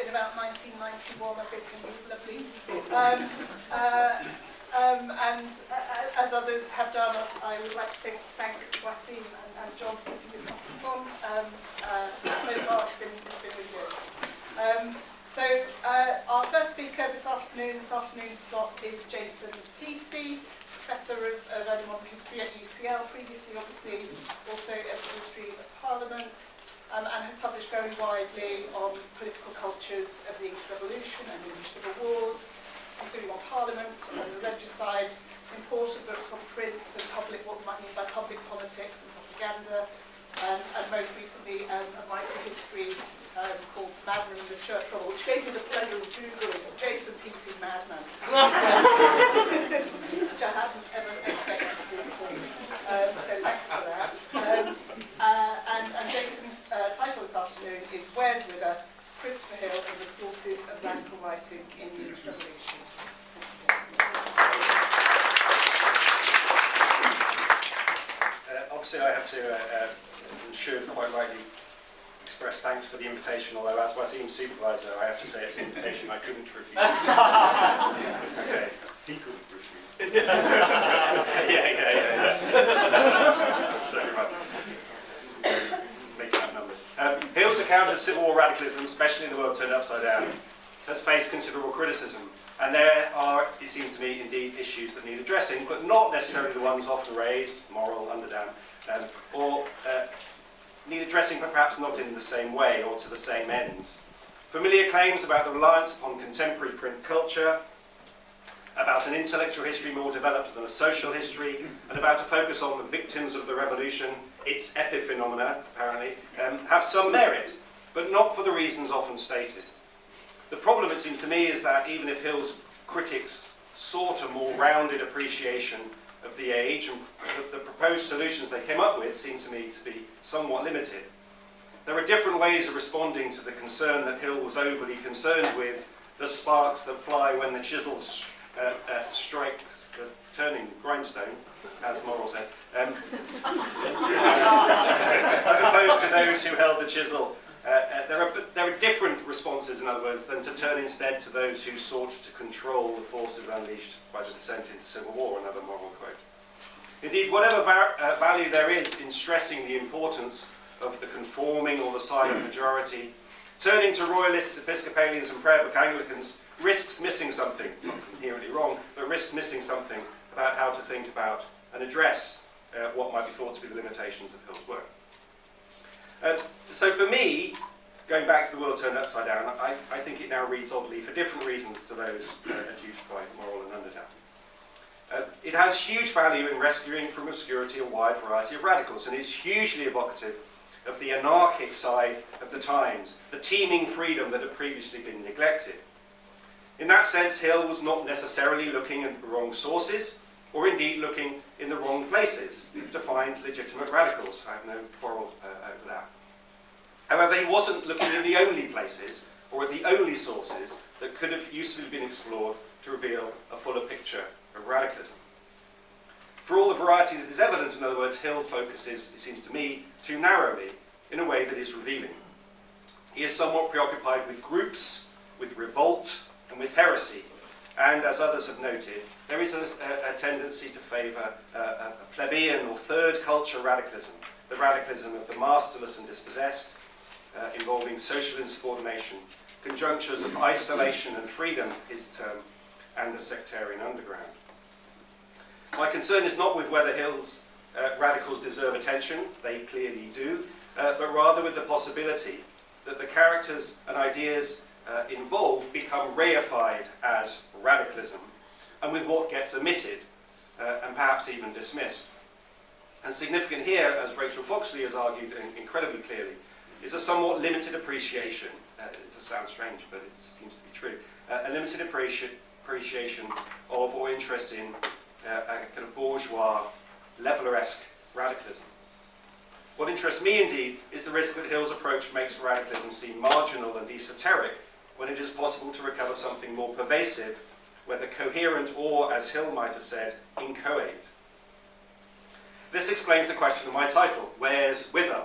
in about 1991, I think, and he was lovely. And as others have done, I would like to thank Wasim and John for putting this conference on. So far, it's been really good. So our first speaker this afternoon's slot is Jason Peacey, Professor of Early Modern History at UCL, previously obviously also at the History of Parliament, and has published very widely on political cultures of the English Revolution and English civil wars, including on Parliament and the regicide, important books on print and what we might mean by public politics and propaganda, and most recently a micro-history called Madman in the Church Trouble, which gave me the pleasure of Googling Jason Peacey Madman, which I hadn't ever expected to do before. So thanks for that. And Jason's title this afternoon is Where's River? Christopher Hill and the Sources of Radical Writing in the English Revolution. Obviously I have to, should quite rightly express thanks for the invitation, although as Wasim's supervisor I have to say it's an invitation I couldn't refuse. Okay. He couldn't refuse. Yeah. Very much. Making up numbers. Hill's account of civil war radicalism, especially in The World Turned Upside Down, has faced considerable criticism. And there are, it seems to me, indeed issues that need addressing, but not necessarily the ones often raised, moral, underdown, or need addressing but perhaps not in the same way or to the same ends. Familiar claims about the reliance upon contemporary print culture, about an intellectual history more developed than a social history, and about a focus on the victims of the revolution, its epiphenomena, apparently, have some merit, but not for the reasons often stated. The problem, it seems to me, is that even if Hill's critics sought a more rounded appreciation of the age, and the proposed solutions they came up with seem to me to be somewhat limited. There are different ways of responding to the concern that Hill was overly concerned with the sparks that fly when the chisel strikes the turning grindstone, as Morrill said, as opposed to those who held the chisel. There are different responses, in other words, than to turn instead to those who sought to control the forces unleashed by the descent into civil war, another Morrill quote. Indeed, whatever value there is in stressing the importance of the conforming or the silent majority, turning to Royalists, Episcopalians and Prayer Book Anglicans risks missing something, not inherently wrong, but risks missing something about how to think about and address what might be thought to be the limitations of Hill's work. So for me, going back to The World Turned Upside Down, I think it now reads oddly for different reasons to those adduced by Morrill and Underdown. It has huge value in rescuing from obscurity a wide variety of radicals, and is hugely evocative of the anarchic side of the times, the teeming freedom that had previously been neglected. In that sense, Hill was not necessarily looking at the wrong sources, or indeed looking in the wrong places to find legitimate radicals. I have no quarrel over that. However, he wasn't looking in the only places, or at the only sources, that could have usefully been explored to reveal a fuller picture of radicalism. For all the variety that is evident, in other words, Hill focuses, it seems to me, too narrowly, in a way that is revealing. He is somewhat preoccupied with groups, with revolt, and with heresy. And, as others have noted, there is a tendency to favour a plebeian or third culture radicalism, the radicalism of the masterless and dispossessed, involving social insubordination, conjunctures of isolation and freedom, his term, and the sectarian underground. My concern is not with whether Hill's radicals deserve attention, they clearly do, but rather with the possibility that the characters and ideas involved become reified as radicalism, and with what gets omitted and perhaps even dismissed. And significant here, as Rachel Foxley has argued incredibly clearly, is a somewhat limited appreciation, it sounds strange but it seems to be true, a limited appreciation of or interest in a kind of bourgeois, leveller-esque radicalism. What interests me indeed is the risk that Hill's approach makes radicalism seem marginal and esoteric when it is possible to recover something more pervasive, whether coherent or, as Hill might have said, inchoate. This explains the question of my title, Where's Whither?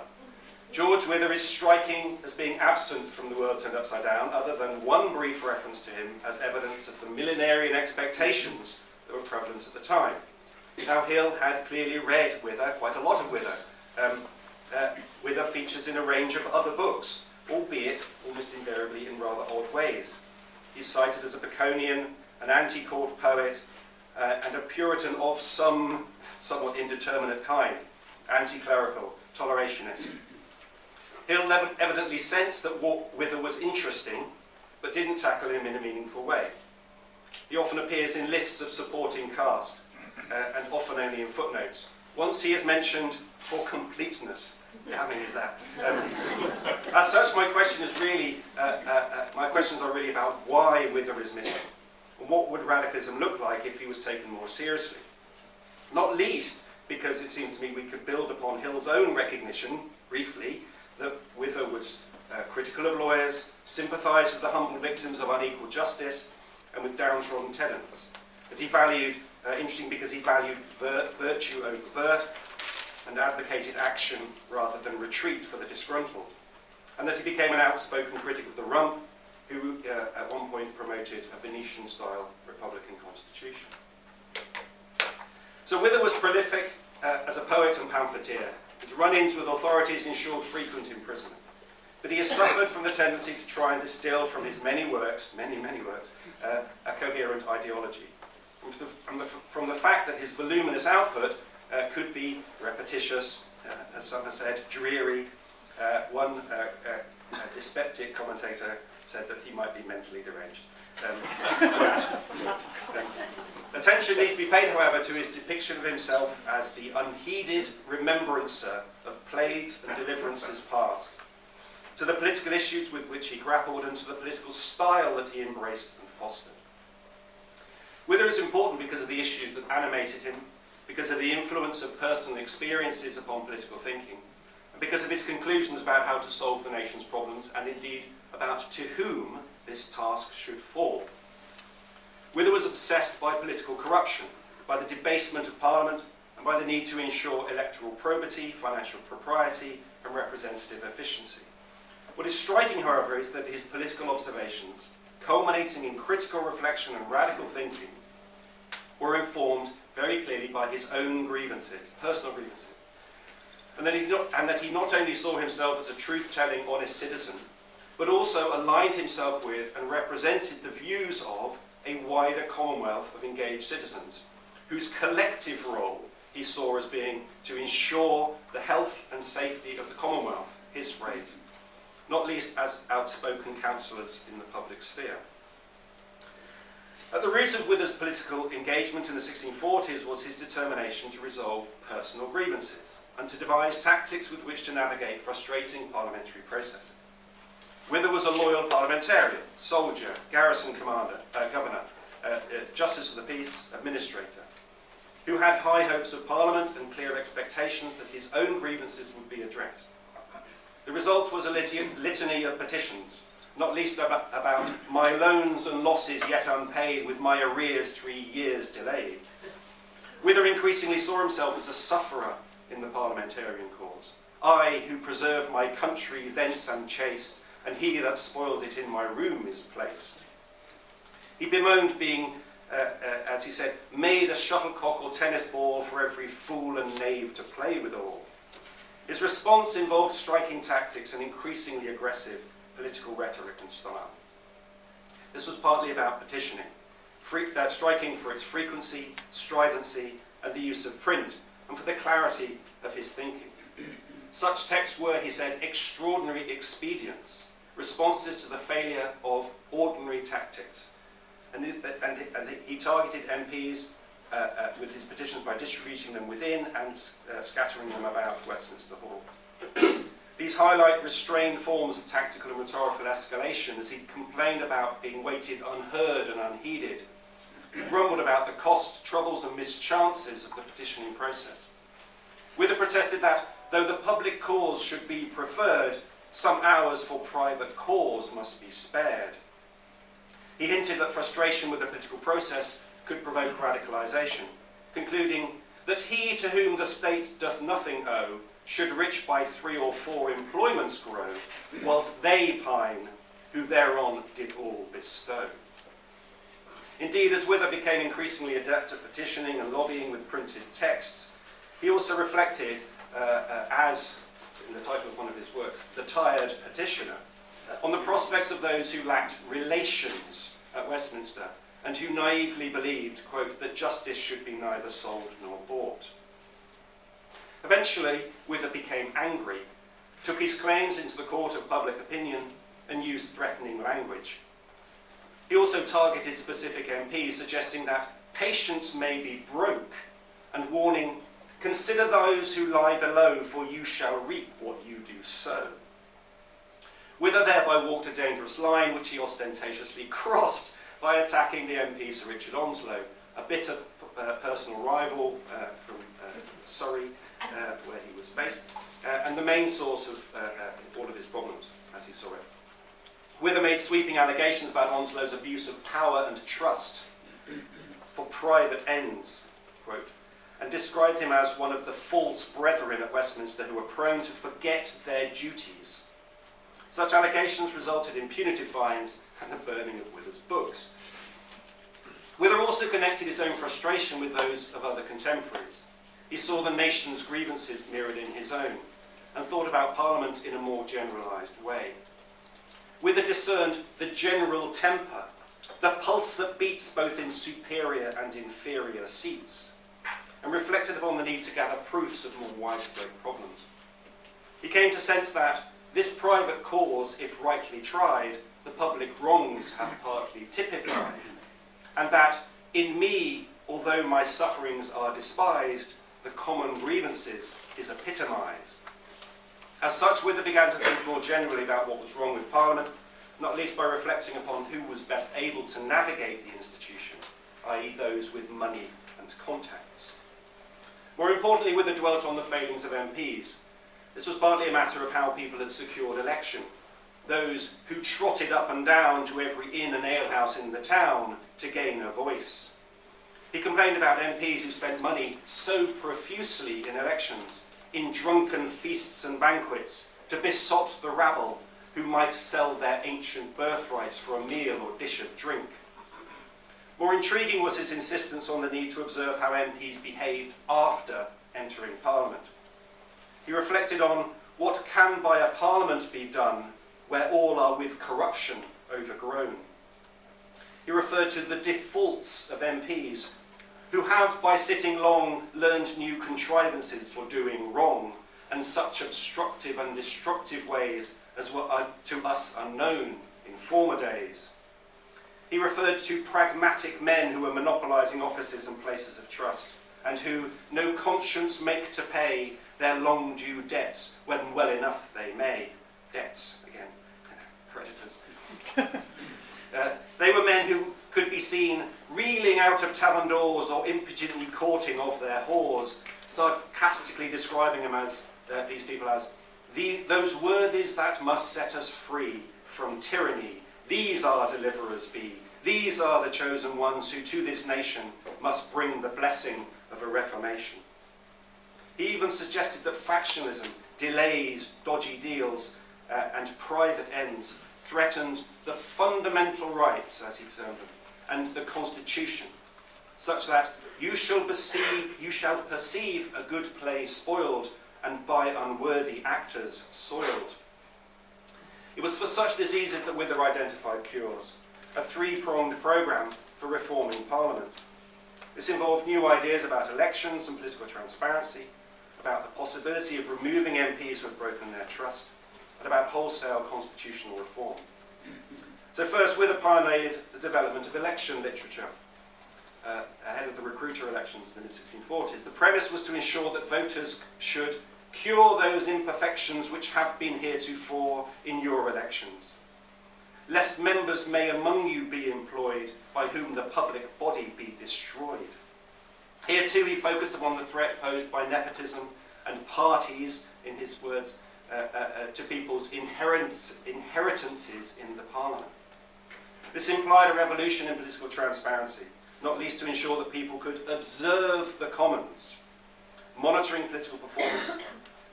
George Wither is striking as being absent from The World Turned Upside Down, other than one brief reference to him as evidence of the millenarian expectations that were prevalent at the time. Now, Hill had clearly read Wither, quite a lot of Wither. Wither features in a range of other books, albeit almost invariably in rather odd ways. He's cited as a Baconian, an anti-court poet, and a Puritan of some somewhat indeterminate kind, anti-clerical, tolerationist. Hill evidently sensed that Wither was interesting, but didn't tackle him in a meaningful way. He often appears in lists of supporting cast, and often only in footnotes. Once he is mentioned for completeness. Damning is that. As such, my questions are really about why Wither is missing, and what would radicalism look like if he was taken more seriously. Not least because it seems to me we could build upon Hill's own recognition, briefly, that Wither was critical of lawyers, sympathised with the humble victims of unequal justice, and with downtrodden tenants. That he valued, interesting because he valued virtue over birth, and advocated action rather than retreat for the disgruntled. And that he became an outspoken critic of the Rump, who at one point promoted a Venetian-style republican constitution. So Wither was prolific as a poet and pamphleteer. His run-ins with authorities ensured frequent imprisonment. But he has suffered from the tendency to try and distill from his many works, a coherent ideology. From the fact that his voluminous output could be repetitious, as some have said, dreary. One dyspeptic commentator said that he might be mentally deranged. Attention needs to be paid, however, to his depiction of himself as the unheeded remembrancer of plagues and deliverances past, to the political issues with which he grappled, and to the political style that he embraced and fostered. Wither is important because of the issues that animated him, because of the influence of personal experiences upon political thinking, and because of his conclusions about how to solve the nation's problems, and indeed about to whom this task should fall. Wither was obsessed by political corruption, by the debasement of Parliament, and by the need to ensure electoral probity, financial propriety, and representative efficiency. What is striking, however, is that his political observations, culminating in critical reflection and radical thinking, were informed very clearly by his own grievances, personal grievances, and that he not only saw himself as a truth-telling, honest citizen, but also aligned himself with and represented the views of a wider commonwealth of engaged citizens, whose collective role he saw as being to ensure the health and safety of the Commonwealth, his phrase, not least as outspoken councillors in the public sphere. At the root of Wither's political engagement in the 1640s was his determination to resolve personal grievances and to devise tactics with which to navigate frustrating parliamentary processes. Wither was a loyal parliamentarian, soldier, garrison commander, governor, justice of the peace, administrator, who had high hopes of Parliament and clear expectations that his own grievances would be addressed. The result was a litany of petitions, not least about my loans and losses yet unpaid, with my arrears 3 years delayed. Wither increasingly saw himself as a sufferer in the parliamentarian cause. I, who preserve my country thence unchaste, and he that spoiled it in my room is placed. He bemoaned being, as he said, made a shuttlecock or tennis ball for every fool and knave to play withal. His response involved striking tactics and increasingly aggressive political rhetoric and style. This was partly about petitioning, striking for its frequency, stridency, and the use of print, and for the clarity of his thinking. Such texts were, he said, extraordinary expedients, responses to the failure of ordinary tactics. And he targeted MPs with his petitions by distributing them within and scattering them about Westminster Hall. These highlight restrained forms of tactical and rhetorical escalation as he complained about being waited unheard and unheeded. He grumbled about the costs, troubles and mischances of the petitioning process. Wither protested that, though the public cause should be preferred, some hours for private cause must be spared. He hinted that frustration with the political process could provoke radicalisation, concluding that he to whom the state doth nothing owe should rich by 3 or 4 employments grow, whilst they pine, who thereon did all bestow. Indeed, as Wither became increasingly adept at petitioning and lobbying with printed texts, he also reflected, as in the title of one of his works, The Tired Petitioner, on the prospects of those who lacked relations at Westminster and who naively believed, quote, that justice should be neither sold nor bought. Eventually, Wither became angry, took his claims into the court of public opinion, and used threatening language. He also targeted specific MPs, suggesting that patience may be broke, and warning, consider those who lie below, for you shall reap what you do sow. Wither thereby walked a dangerous line, which he ostentatiously crossed by attacking the MP Sir Richard Onslow, a bitter personal rival from Surrey, where he was based, and the main source of all of his problems, as he saw it. Wither made sweeping allegations about Onslow's abuse of power and trust for private ends, quote, and described him as one of the false brethren at Westminster who were prone to forget their duties. Such allegations resulted in punitive fines and the burning of Wither's books. Wither also connected his own frustration with those of other contemporaries. He saw the nation's grievances mirrored in his own, and thought about Parliament in a more generalised way. Wither discerned the general temper, the pulse that beats both in superior and inferior seats, and reflected upon the need to gather proofs of more widespread problems. He came to sense that this private cause, if rightly tried, the public wrongs have partly typified, and that in me, although my sufferings are despised, the common grievances is epitomised. As such, Wither began to think more generally about what was wrong with Parliament, not least by reflecting upon who was best able to navigate the institution, i.e. those with money and contacts. More importantly, Wither dwelt on the failings of MPs. This was partly a matter of how people had secured election, those who trotted up and down to every inn and alehouse in the town to gain a voice. He complained about MPs who spent money so profusely in elections, in drunken feasts and banquets, to besot the rabble who might sell their ancient birthrights for a meal or dish of drink. More intriguing was his insistence on the need to observe how MPs behaved after entering Parliament. He reflected on what can by a Parliament be done where all are with corruption overgrown. He referred to the defaults of MPs, who have, by sitting long, learned new contrivances for doing wrong, and such obstructive and destructive ways as were to us unknown in former days. He referred to pragmatic men who were monopolising offices and places of trust, and who no conscience make to pay their long due debts when well enough they may. Debts, again, creditors. They were men who could be seen reeling out of tavern doors or impudently courting of their whores, sarcastically describing them as, these people as, those worthies that must set us free from tyranny. These our deliverers be. These are the chosen ones who to this nation must bring the blessing of a reformation. He even suggested that factionalism, delays, dodgy deals, and private ends threatened the fundamental rights, as he termed them, and the Constitution, such that you shall perceive a good play spoiled, and by unworthy actors soiled. It was for such diseases that Wither identified cures, a 3-pronged programme for reforming Parliament. This involved new ideas about elections and political transparency, about the possibility of removing MPs who had broken their trust, and about wholesale constitutional reform. So first, Wither pioneered the development of election literature ahead of the recruiter elections in the mid-1640s. The premise was to ensure that voters should cure those imperfections which have been heretofore in your elections, lest members may among you be employed by whom the public body be destroyed. Here too he focused upon the threat posed by nepotism and parties, in his words, to people's inheritances in the Parliament. This implied a revolution in political transparency, not least to ensure that people could observe the Commons, monitoring political performance,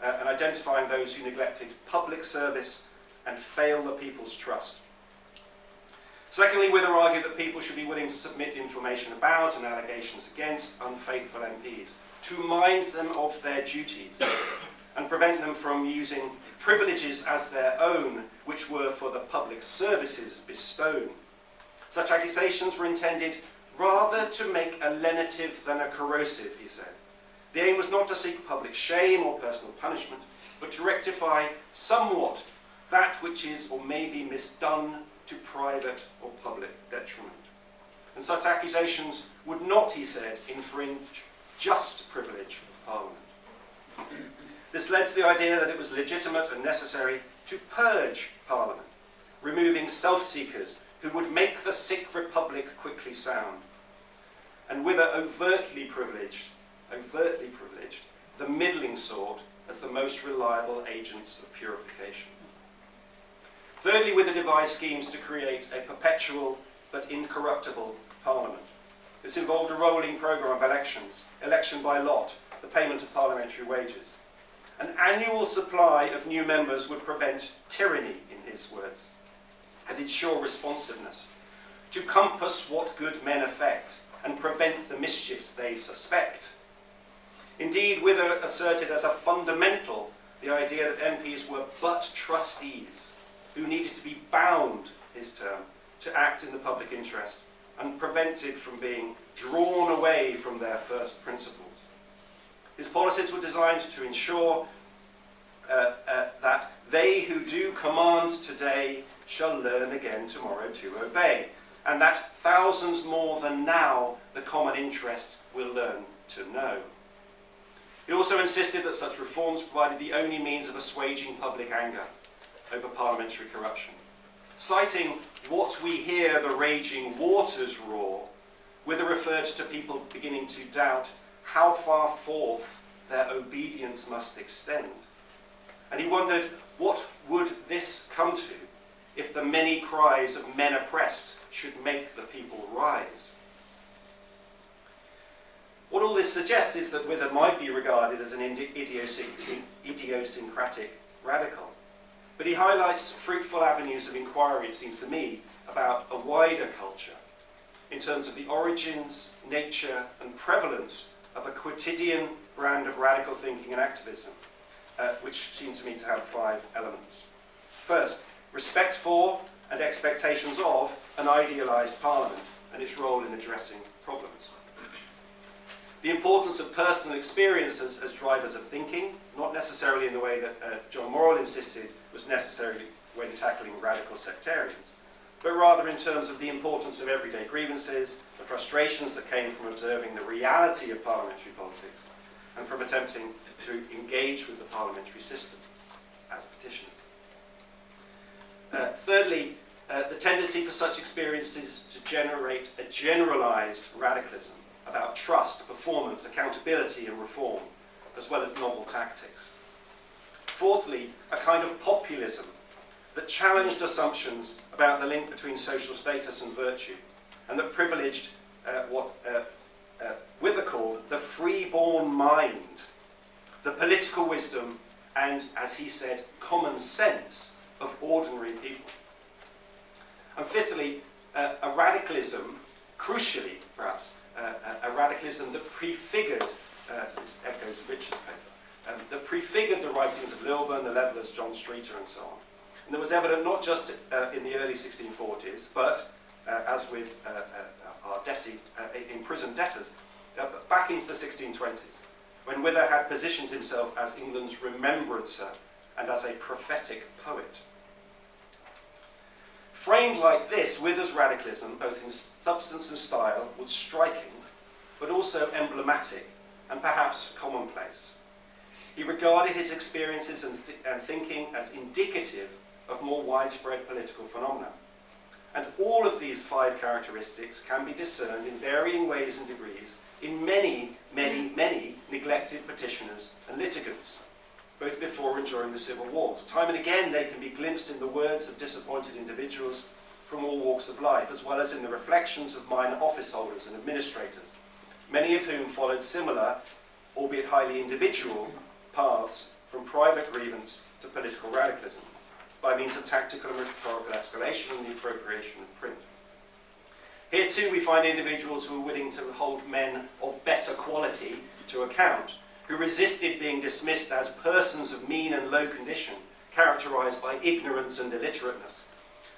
and identifying those who neglected public service and failed the people's trust. Secondly, Wither argued that people should be willing to submit information about and allegations against unfaithful MPs, to mind them of their duties and prevent them from using privileges as their own, which were for the public services bestowed. Such accusations were intended rather to make a lenitive than a corrosive, he said. The aim was not to seek public shame or personal punishment, but to rectify somewhat that which is or may be misdone to private or public detriment. And such accusations would not, he said, infringe just privilege of Parliament. This led to the idea that it was legitimate and necessary to purge Parliament, removing self-seekers who would make the sick republic quickly sound, and Wither overtly privileged the middling sort as the most reliable agents of purification. Thirdly, Wither devised schemes to create a perpetual but incorruptible Parliament. This involved a rolling programme of elections, election by lot, the payment of parliamentary wages. An annual supply of new members would prevent tyranny, in his words, and ensure responsiveness, to compass what good men affect, and prevent the mischiefs they suspect. Indeed, Wither asserted as a fundamental the idea that MPs were but trustees, who needed to be bound, his term, to act in the public interest, and prevented from being drawn away from their first principles. His policies were designed to ensure that they who do command today shall learn again tomorrow to obey, and that thousands more than now the common interest will learn to know. He also insisted that such reforms provided the only means of assuaging public anger over parliamentary corruption. Citing "what we hear the raging waters roar," Wither referred to people beginning to doubt how far forth their obedience must extend. And he wondered, what would this come to if the many cries of men oppressed should make the people rise? What all this suggests is that Wither might be regarded as an idiosyncratic radical. But he highlights fruitful avenues of inquiry, it seems to me, about a wider culture, in terms of the origins, nature, and prevalence of a quotidian brand of radical thinking and activism, which seem to me to have 5 elements. First, respect for and expectations of an idealised Parliament and its role in addressing problems. The importance of personal experiences as drivers of thinking, not necessarily in the way that John Morrill insisted was necessary when tackling radical sectarians, but rather in terms of the importance of everyday grievances, the frustrations that came from observing the reality of parliamentary politics, and from attempting to engage with the parliamentary system as petitioners. Thirdly, the tendency for such experiences to generate a generalised radicalism about trust, performance, accountability and reform, as well as novel tactics. Fourthly, a kind of populism that challenged assumptions about the link between social status and virtue, and that privileged what Wither called the free-born mind, the political wisdom and, as he said, common sense of ordinary people. And fifthly, a radicalism, crucially perhaps, a radicalism that prefigured, this echoes Richard's paper, that prefigured the writings of Lilburne, the Levellers, John Streeter and so on. And that was evident not just in the early 1640s, but as with our imprisoned debtors, but back into the 1620s, when Wither had positioned himself as England's remembrancer and as a prophetic poet. Framed like this, Wither's radicalism, both in substance and style, was striking, but also emblematic and perhaps commonplace. He regarded his experiences and thinking as indicative of more widespread political phenomena. And all of these 5 characteristics can be discerned in varying ways and degrees in many, many, many neglected petitioners and litigants, both before and during the civil wars. Time and again they can be glimpsed in the words of disappointed individuals from all walks of life, as well as in the reflections of minor office holders and administrators, many of whom followed similar, albeit highly individual, paths from private grievance to political radicalism, by means of tactical and rhetorical escalation and the appropriation of print. Here too we find individuals who were willing to hold men of better quality to account, who resisted being dismissed as persons of mean and low condition, characterised by ignorance and illiterateness,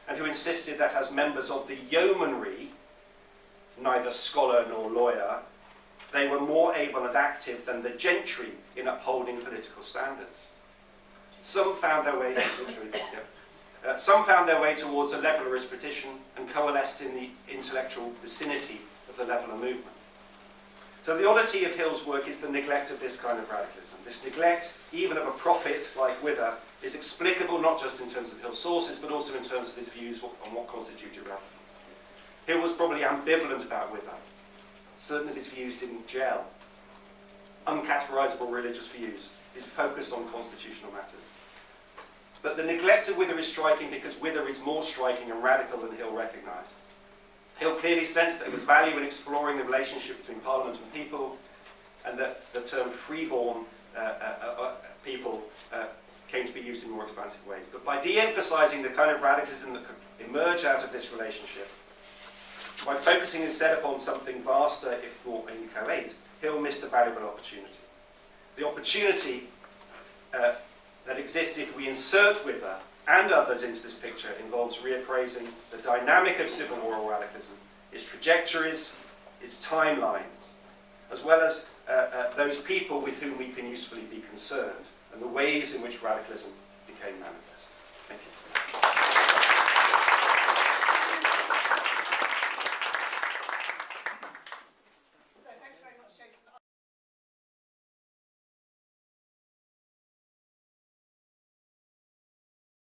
and who insisted that as members of the yeomanry, neither scholar nor lawyer, they were more able and active than the gentry in upholding political standards. Some found their way towards a levellerist petition and coalesced in the intellectual vicinity of the leveller movement. So the oddity of Hill's work is the neglect of this kind of radicalism. This neglect, even of a prophet like Wither, is explicable not just in terms of Hill's sources, but also in terms of his views on what constituted radicalism. Hill was probably ambivalent about Wither. Certain of his views didn't gel. Uncategorizable religious views, his focus on constitutional matters. But the neglect of Wither is striking because Wither is more striking and radical than Hill recognised. Hill clearly sensed that there was value in exploring the relationship between Parliament and people, and that the term freeborn people came to be used in more expansive ways. But by de-emphasising the kind of radicalism that could emerge out of this relationship, by focusing instead upon something vaster, if more inchoate, Hill missed a valuable opportunity. The opportunity that exists if we insert Wither and others into this picture involves reappraising the dynamic of civil war radicalism, its trajectories, its timelines, as well as those people with whom we can usefully be concerned, and the ways in which radicalism became manifest. Thank you.